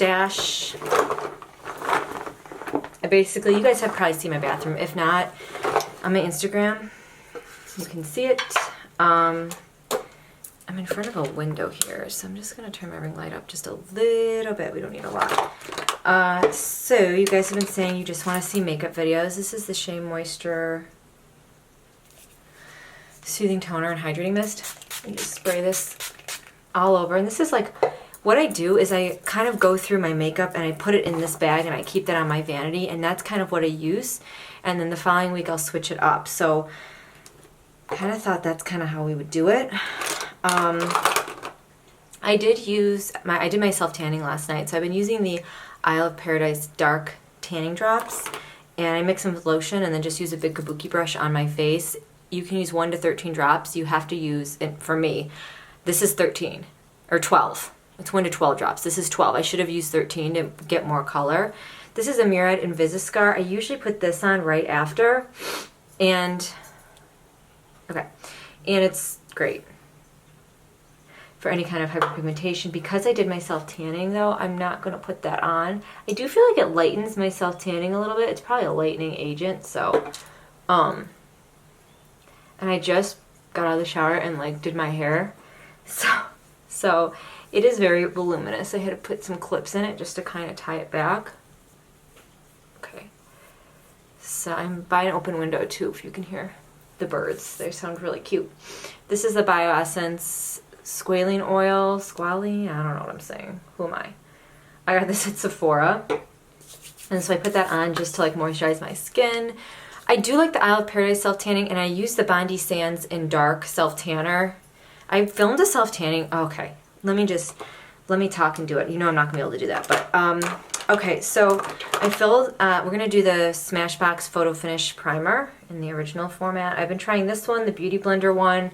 stash. Basically, you guys have probably seen my bathroom. If not, on my Instagram, you can see it. I'm in front of a window here, so I'm just going to turn my ring light up just a little bit. We don't need a lot. So you guys have been saying you just want to see makeup videos. This is the Shea Moisture Soothing Toner and Hydrating Mist. You just spray this all over. And this is like, what I do is I kind of go through my makeup and I put it in this bag and I keep that on my vanity, and that's kind of what I use. And then the following week I'll switch it up. So kind of thought that's kind of how we would do it. I did my self-tanning last night, so I've been using the Isle of Paradise Dark Tanning Drops, and I mix them with lotion and then just use a big kabuki brush on my face. You can use 1 to 13 drops. You have to use, for me, this is 13, or 12. It's 1 to 12 drops. This is 12. I should have used 13 to get more color. This is a Murad Invisiscar. I usually put this on right after, and it's great for any kind of hyperpigmentation. Because I did my self-tanning though, I'm not going to put that on. I do feel like it lightens my self-tanning a little bit. It's probably a lightening agent, so, and I just got out of the shower and like did my hair, so it is very voluminous. I had to put some clips in it just to kind of tie it back. Okay, so I'm by an open window too, if you can hear the birds. They sound really cute. This is the Bioessence Squalene Oil. Squalene? I don't know what I'm saying. Who am I? I got this at Sephora. And so I put that on just to like moisturize my skin. I do like the Isle of Paradise self-tanning, and I use the Bondi Sands in Dark self-tanner. I filmed a self-tanning. Okay, let me talk and do it. You know I'm not going to be able to do that. But, okay, so I filled, we're going to do the Smashbox Photo Finish Primer in the original format. I've been trying this one, the Beauty Blender one.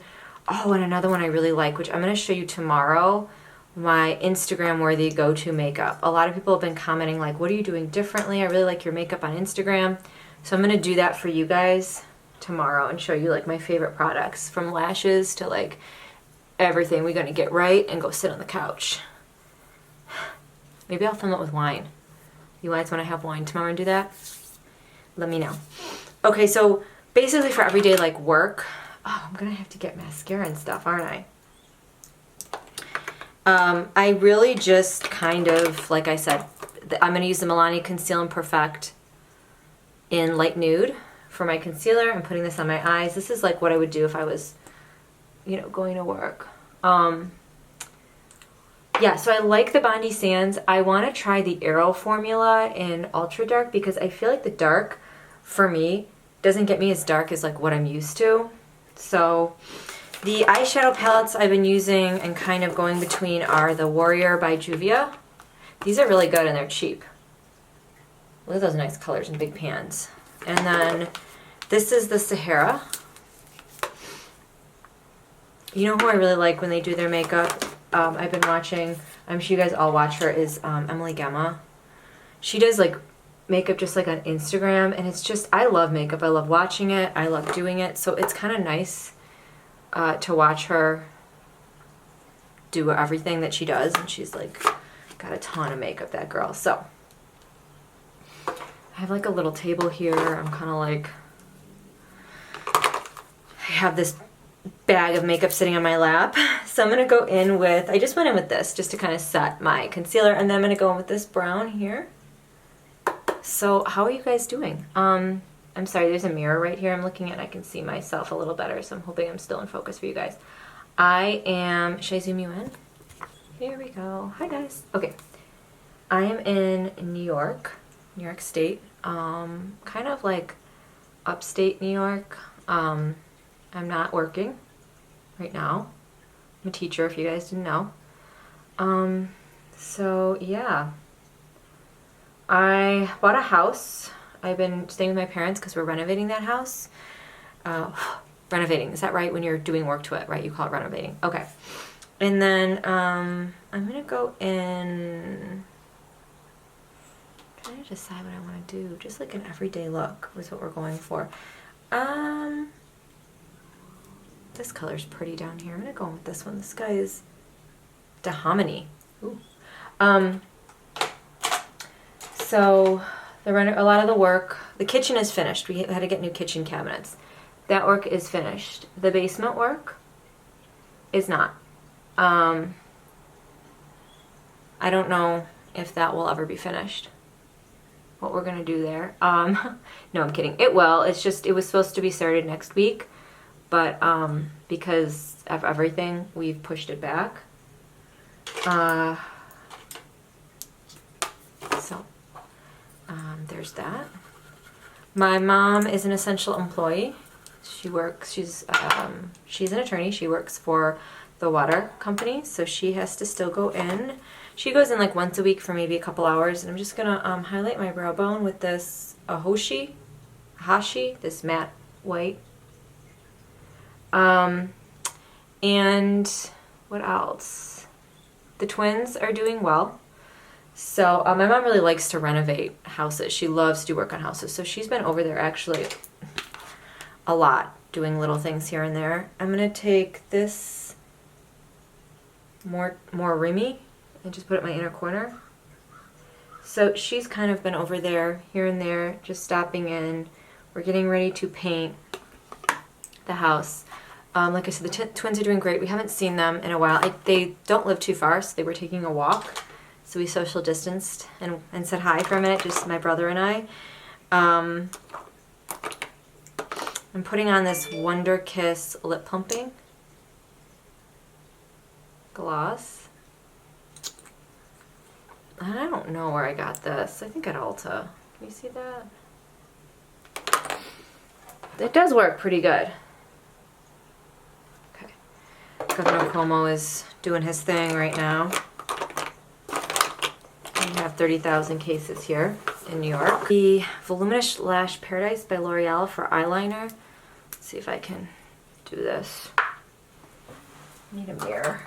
Oh, and another one I really like, which I'm going to show you tomorrow, my Instagram-worthy go-to makeup. A lot of people have been commenting, like, what are you doing differently? I really like your makeup on Instagram. So I'm going to do that for you guys tomorrow and show you, like, my favorite products, from lashes to, like, everything. We're going to get right and go sit on the couch. Maybe I'll film it with wine. You guys want to have wine tomorrow and do that? Let me know. Okay, so basically for everyday, like, work, oh, I'm going to have to get mascara and stuff, aren't I? I really just kind of, like I said, I'm going to use the Milani Conceal and Perfect in Light Nude for my concealer. I'm putting this on my eyes. This is like what I would do if I was, you know, going to work. Yeah, so I like the Bondi Sands. I want to try the Aero formula in Ultra Dark because I feel like the dark, for me, doesn't get me as dark as like what I'm used to. So the eyeshadow palettes I've been using and kind of going between are the Warrior by Juvia. These are really good and they're cheap. Look at those nice colors in big pans. And then this is the Sahara. You know who I really like when they do their makeup? I've been watching, I'm sure you guys all watch her, is Emily Gemma. She does like makeup just like on Instagram, and it's just, I love makeup. I love watching it. I love doing it. So it's kind of nice to watch her do everything that she does, and she's like got a ton of makeup, that girl. So I have like a little table here. I'm kind of like, I have this bag of makeup sitting on my lap. So I'm going to go in with, I just went in with this just to kind of set my concealer, and then I'm going to go in with this brown here. So how are you guys doing? I'm sorry, there's a mirror right here I'm looking at and I can see myself a little better, so I'm hoping I'm still in focus for you guys. I am, should I zoom you in? Here we go. Hi guys. Okay. I am in New York State, kind of like upstate New York. I'm not working right now. I'm a teacher, if you guys didn't know. So yeah, I bought a house. I've been staying with my parents because we're renovating that house. Renovating, is that right? When you're doing work to it, right? You call it renovating. Okay. And then I'm gonna go in, trying to decide what I want to do. Just like an everyday look is what we're going for. This color's pretty down here. I'm gonna go in with this one. This guy is Dahominy. Ooh. So a lot of the work, the kitchen is finished. We had to get new kitchen cabinets. That work is finished. The basement work is not. I don't know if that will ever be finished. What we're gonna do there. No, I'm kidding. It will. It's just, it was supposed to be started next week, but because of everything, we've pushed it back. There's that. My mom is an essential employee. She works, she's an attorney. She works for the water company, so she has to still go in. She goes in like once a week for maybe a couple hours, and I'm just gonna highlight my brow bone with this Hashi, this matte white. And what else? The twins are doing well. So my mom really likes to renovate houses. She loves to do work on houses. So she's been over there actually a lot, doing little things here and there. I'm going to take this more Remy and just put it in my inner corner. So she's kind of been over there, here and there, just stopping in. We're getting ready to paint the house. Like I said, the twins are doing great. We haven't seen them in a while. They don't live too far, so they were taking a walk. So we social distanced and said hi for a minute, just my brother and I. I'm putting on this Wonder Kiss lip plumping gloss. And I don't know where I got this. I think at Ulta. Can you see that? It does work pretty good. Okay. Governor Cuomo is doing his thing right now. We have 30,000 cases here in New York. The Voluminous Lash Paradise by L'Oreal for eyeliner. Let's see if I can do this. I need a mirror.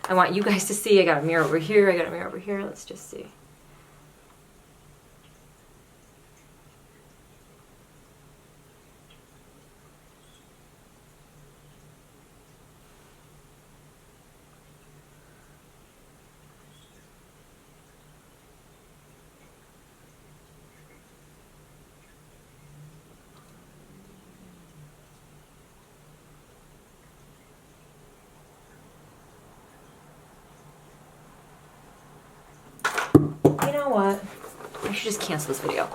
I want you guys to see. I got a mirror over here. I got a mirror over here. Let's just see. You know what? I should just cancel this video.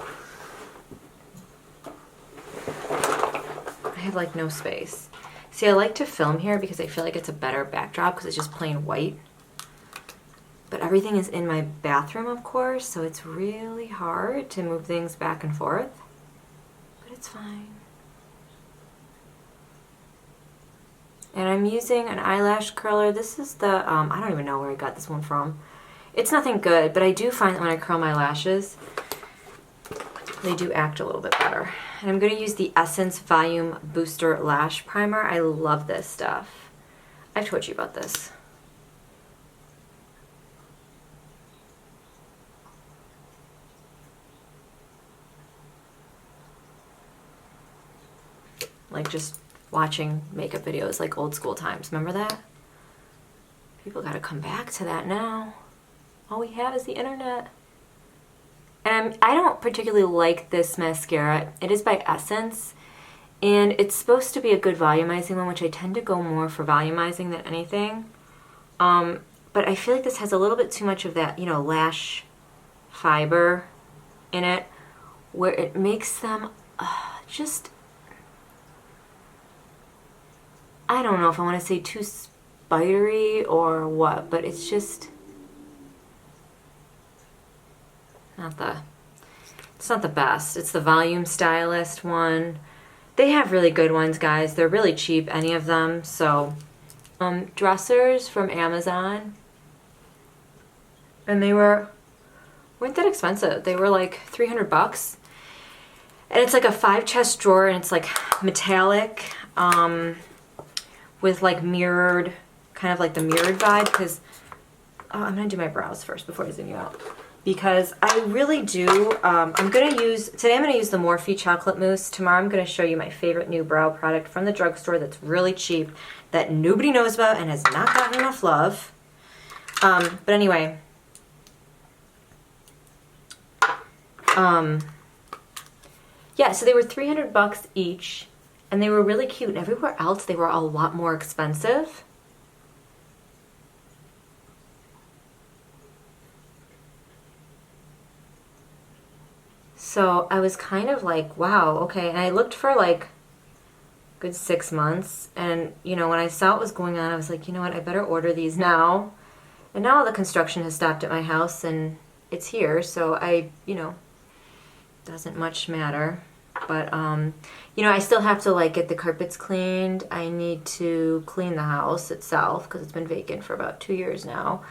I have like no space. See, I like to film here because I feel like it's a better backdrop because it's just plain white. But everything is in my bathroom, of course, so it's really hard to move things back and forth. But it's fine. And I'm using an eyelash curler. This is the, I don't even know where I got this one from. It's nothing good, but I do find that when I curl my lashes, they do act a little bit better. And I'm going to use the Essence Volume Booster Lash Primer. I love this stuff. I've told you about this. Like just watching makeup videos like old school times. Remember that? People got to come back to that now. All we have is the internet. And I don't particularly like this mascara. It is by Essence, and it's supposed to be a good volumizing one, which I tend to go more for volumizing than anything. But I feel like this has a little bit too much of that, you know, lash fiber in it, where it makes them just, I don't know if I want to say too spidery or what, but it's just it's not the best. It's the Volume Stylist one. They have really good ones, guys. They're really cheap, any of them. So, dressers from Amazon, and they weren't that expensive. They were like 300 bucks. And it's like a 5-chest drawer, and it's like metallic, with like mirrored, kind of like the mirrored vibe, because I'm gonna do my brows first before I zoom you out. Because I really do, today I'm going to use the Morphe Chocolate Mousse. Tomorrow I'm going to show you my favorite new brow product from the drugstore that's really cheap, that nobody knows about and has not gotten enough love. But anyway, Yeah, so they were $300 each, and they were really cute. And everywhere else, they were a lot more expensive. So I was kind of like, wow, okay. And I looked for like good 6 months. And, you know, when I saw what was going on, I was like, you know what, I better order these now. And now all the construction has stopped at my house and it's here. So I, you know, doesn't much matter. But, you know, I still have to like get the carpets cleaned. I need to clean the house itself because it's been vacant for about 2 years now.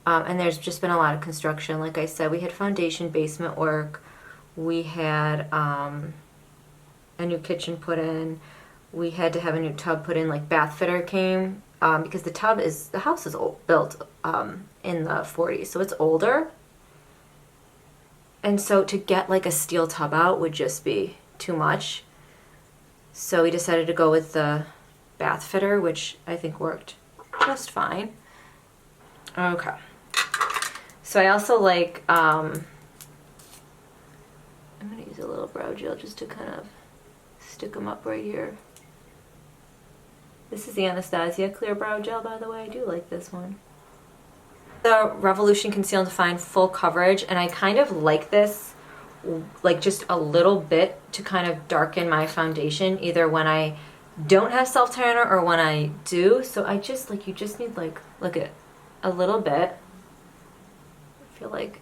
And there's just been a lot of construction. Like I said, we had foundation basement work. We had a new kitchen put in. We had to have a new tub put in, like bath fitter came, because the house is built in the 40s, so it's older. And so to get like a steel tub out would just be too much. So we decided to go with the bath fitter, which I think worked just fine. Okay. So I also like, I'm going to use a little brow gel just to kind of stick them up right here. This is the Anastasia Clear Brow Gel, by the way. I do like this one. The Revolution Conceal and Define Full Coverage, and I kind of like this, like just a little bit to kind of darken my foundation, either when I don't have self-tanner or when I do. So I just, like, you just need, like, look at a little bit. I feel like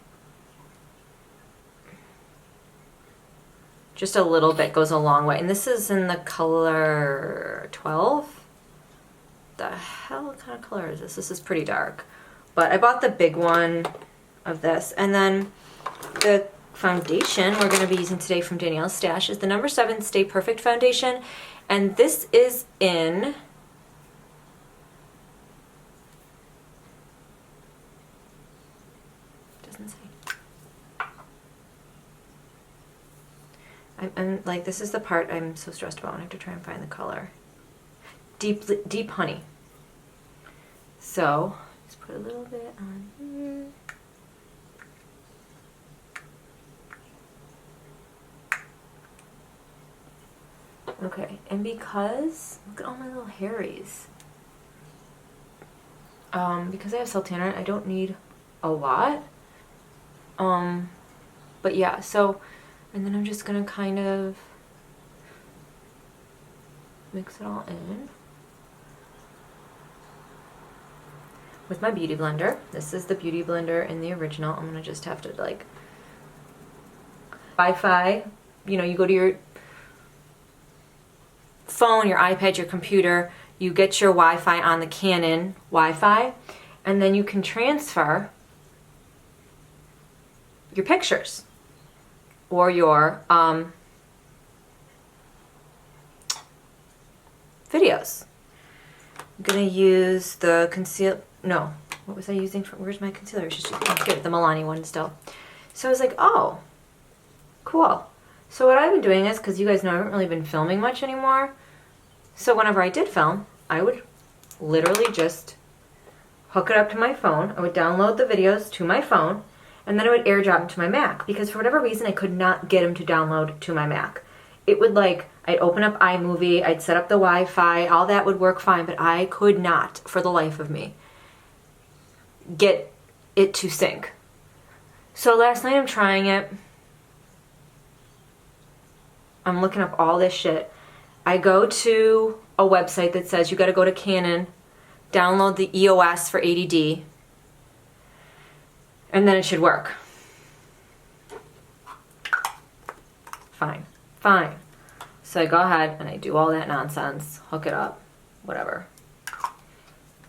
just a little bit goes a long way. And this is in the color 12. The hell, what kind of color is this? This is pretty dark. But I bought the big one of this. And then the foundation we're going to be using today from Danielle's stash is the number 7 Stay Perfect foundation. And this is in doesn't say. I'm like, this is the part I'm so stressed about. I have to try and find the color. Deep honey. So just put a little bit on here. Okay, and because look at all my little hairies. Because I have self-tanner, I don't need a lot. But yeah, so, and then I'm just gonna kind of mix it all in with my Beauty Blender. This is the Beauty Blender in the original. I'm gonna just have to like Wi-Fi, you know, you go to your phone, your iPad, your computer, you get your Wi-Fi on the Canon Wi-Fi, and then you can transfer your pictures or your videos. I'm gonna use the what was I using for, where's my concealer? It's just the Milani one still. So I was like, oh, cool. So what I've been doing is, because you guys know I haven't really been filming much anymore, so whenever I did film, I would literally just hook it up to my phone. I would download the videos to my phone, and then I would airdrop them to my Mac, because for whatever reason I could not get them to download to my Mac. It would like, I'd open up iMovie, I'd set up the Wi-Fi, all that would work fine, but I could not, for the life of me, get it to sync. So last night I'm trying it. I'm looking up all this shit. I go to a website that says you gotta go to Canon, download the EOS for ADD, and then it should work. Fine. So I go ahead and I do all that nonsense, hook it up, whatever.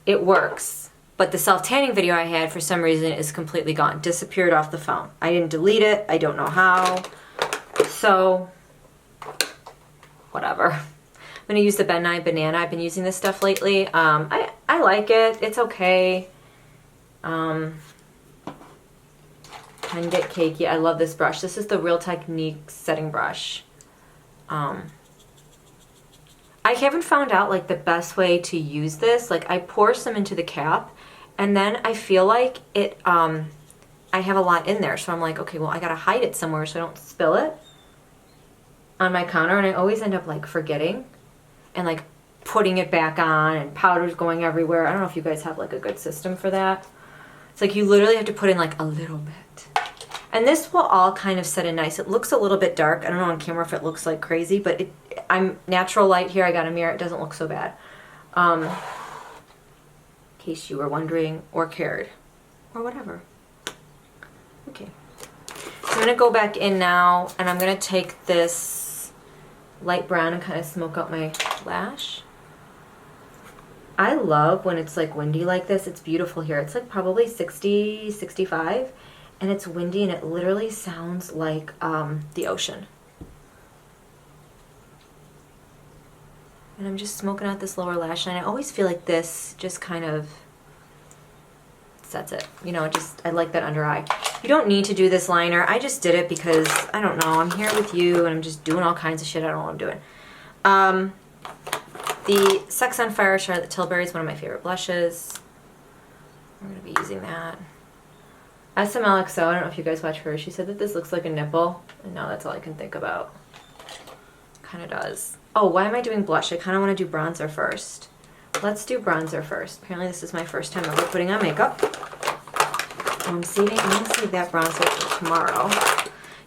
It works, but the self-tanning video I had for some reason is completely gone, disappeared off the phone. I didn't delete it, I don't know how, so whatever. I'm gonna use the Ben Nye Banana. I've been using this stuff lately. I like it, it's okay. Can get cakey. I love this brush. This is the Real Technique setting brush. I haven't found out like the best way to use this. Like I pour some into the cap, and then I feel like it I have a lot in there. So I'm like, okay, well, I gotta hide it somewhere so I don't spill it on my counter. And I always end up like forgetting and like putting it back on, and powder's going everywhere. I don't know if you guys have like a good system for that. It's like you literally have to put in like a little bit. And this will all kind of set in nice. It looks a little bit dark. I don't know on camera if it looks like crazy, but I'm natural light here. I got a mirror. It doesn't look so bad. In case you were wondering or cared or whatever. Okay. So I'm going to go back in now, and I'm going to take this light brown and kind of smoke out my lash. I love when it's like windy like this. It's beautiful here. It's like probably 60, 65. And it's windy, and it literally sounds like the ocean. And I'm just smoking out this lower lash line. I always feel like this just kind of sets it. You know, I like that under eye. You don't need to do this liner. I just did it because, I don't know, I'm here with you, and I'm just doing all kinds of shit. I don't know what I'm doing. The Sex on Fire Charlotte Tilbury is one of my favorite blushes. I'm going to be using that. SMLXO, I don't know if you guys watch her, she said that this looks like a nipple, and now that's all I can think about. Kind of does. Oh, why am I doing blush? I kind of want to do bronzer first. Let's do bronzer first. Apparently this is my first time ever putting on makeup. I'm going to save that bronzer for tomorrow.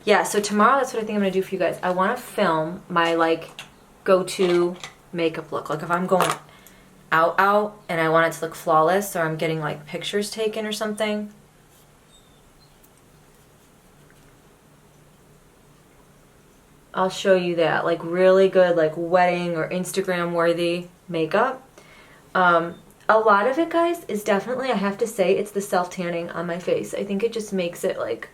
Yeah, so tomorrow that's what I think I'm going to do for you guys. I want to film my, like, go-to makeup look. Like if I'm going out, and I want it to look flawless, or I'm getting, like, pictures taken or something. I'll show you that, like really good, like wedding or Instagram worthy makeup. A lot of it, guys, is definitely, I have to say, it's the self-tanning on my face. I think it just makes it like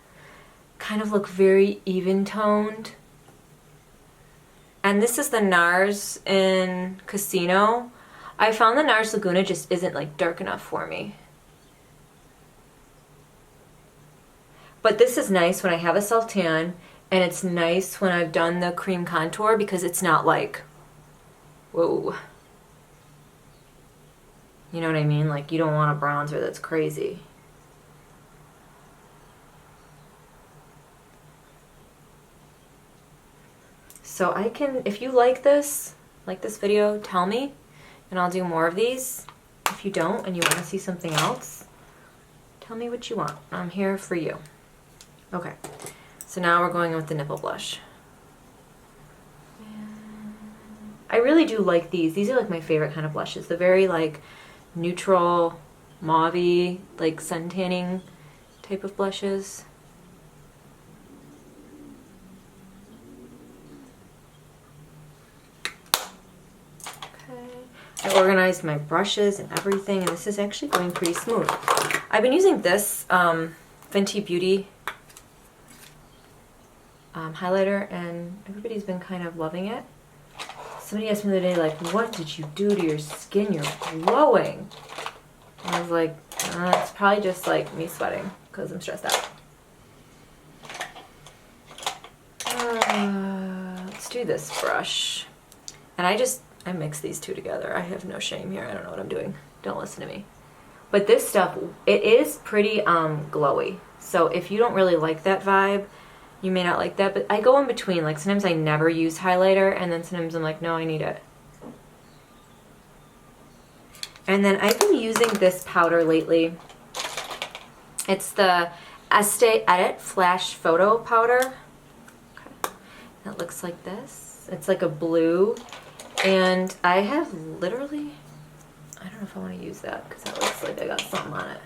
kind of look very even toned. And this is the NARS in Casino. I found the NARS Laguna just isn't like dark enough for me. But this is nice when I have a self-tan. And it's nice when I've done the cream contour because it's not like, whoa. You know what I mean? Like you don't want a bronzer that's crazy. So I can, if you like this video, tell me, and I'll do more of these. If you don't and you want to see something else, tell me what you want. I'm here for you. Okay. So now we're going with the nipple blush. I really do like these. These are like my favorite kind of blushes. The very like neutral, mauve-y, like sun tanning type of blushes. Okay. I organized my brushes and everything, and this is actually going pretty smooth. I've been using this Fenty Beauty highlighter, and everybody's been kind of loving it. Somebody asked me the other day, like, what did you do to your skin? You're glowing. And I was like, it's probably just like me sweating because I'm stressed out. Let's do this brush. And I mix these two together. I have no shame here. I don't know what I'm doing. Don't listen to me. But this stuff, it is pretty glowy. So if you don't really like that vibe, you may not like that, but I go in between. Like sometimes I never use highlighter, and then sometimes I'm like, no, I need it. And then I've been using this powder lately. It's the Estee Edit Flash Photo Powder. Okay. It looks like this. It's like a blue, and I have literally, I don't know if I want to use that because that looks like I got something on it.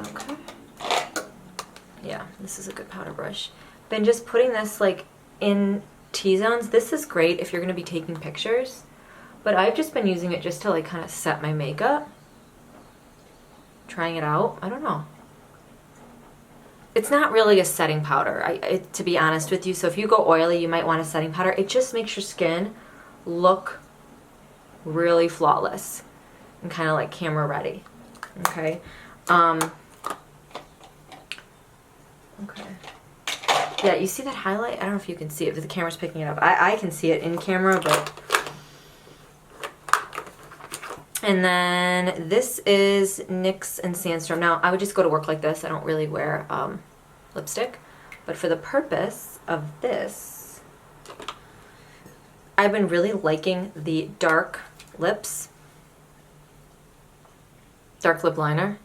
Okay. Yeah, this is a good powder brush. Been just putting this like in T-zones. This is great if you're going to be taking pictures, but I've just been using it just to like kind of set my makeup. Trying it out. I don't know. It's not really a setting powder, to be honest with you. So if you go oily, you might want a setting powder. It just makes your skin look really flawless and kind of like camera ready. Okay. Okay. Yeah, you see that highlight? I don't know if you can see it, but the camera's picking it up. I can see it in camera, but... And then this is NYX and Sandstorm. Now, I would just go to work like this. I don't really wear lipstick. But for the purpose of this, I've been really liking the dark lips. Dark lip liner.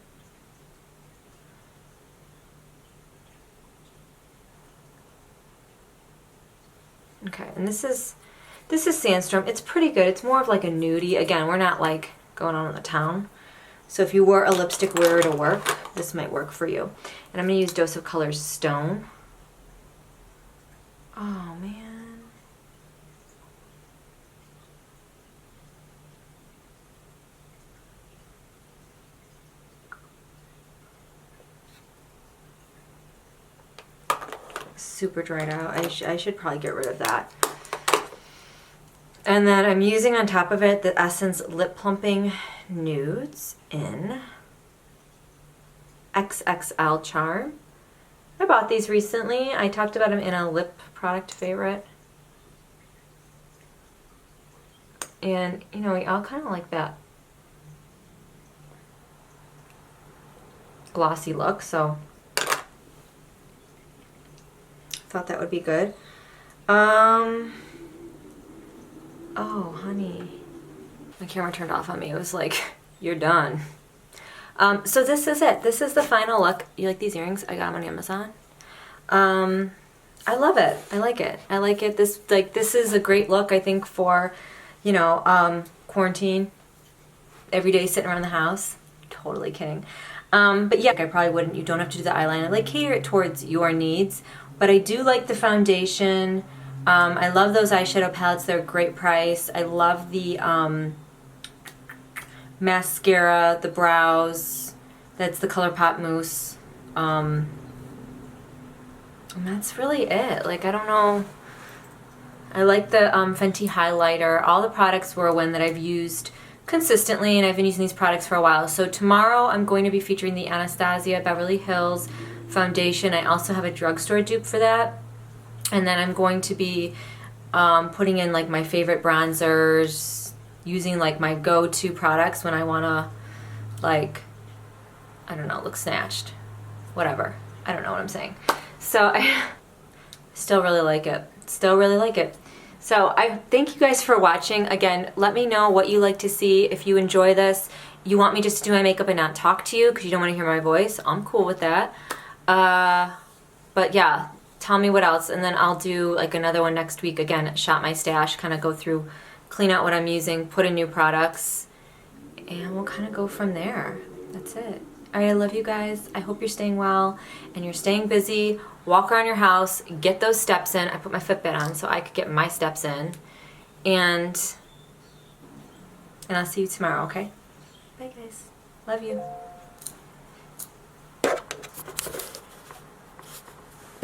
Okay, and this is Sandstorm. It's pretty good. It's more of like a nudie. Again, we're not like going on in the town. So if you wore a lipstick wearer to work, this might work for you. And I'm going to use Dose of Colors Stone. Oh, man. Super dried out. I should probably get rid of that. And then I'm using on top of it the Essence Lip Plumping Nudes in XXL Charm. I bought these recently. I talked about them in a lip product favorite. And, you know, we all kind of like that glossy look, so thought that would be good. Oh, honey. My camera turned off on me. It was like, you're done. So this is it. This is the final look. You like these earrings? I got them on Amazon. I love it. I like it. I like it. This is a great look, I think, for, you know, quarantine. Every day sitting around the house. Totally kidding. But yeah, I probably wouldn't. You don't have to do the eyeliner. Like, cater it towards your needs. But I do like the foundation. I love those eyeshadow palettes. They're a great price. I love the mascara, the brows. That's the ColourPop Mousse. And that's really it. Like, I don't know. I like the Fenty highlighter. All the products were one that I've used consistently, and I've been using these products for a while. So tomorrow I'm going to be featuring the Anastasia Beverly Hills foundation. I also have a drugstore dupe for that. And then I'm going to be putting in like my favorite bronzers, using like my go-to products when I want to, like, I don't know, look snatched. Whatever. I don't know what I'm saying. So I still really like it. Still really like it. So I thank you guys for watching. Again, let me know what you like to see. If you enjoy this, you want me just to do my makeup and not talk to you because you don't want to hear my voice, I'm cool with that. But yeah, tell me what else, and then I'll do like another one next week. Again, shop my stash, kind of go through, clean out what I'm using, put in new products, and we'll kind of go from there. That's it. All right, I love you guys. I hope you're staying well and you're staying busy. Walk around your house, get those steps in. I put my Fitbit on so I could get my steps in. And I'll see you tomorrow, okay? Bye, guys. Love you.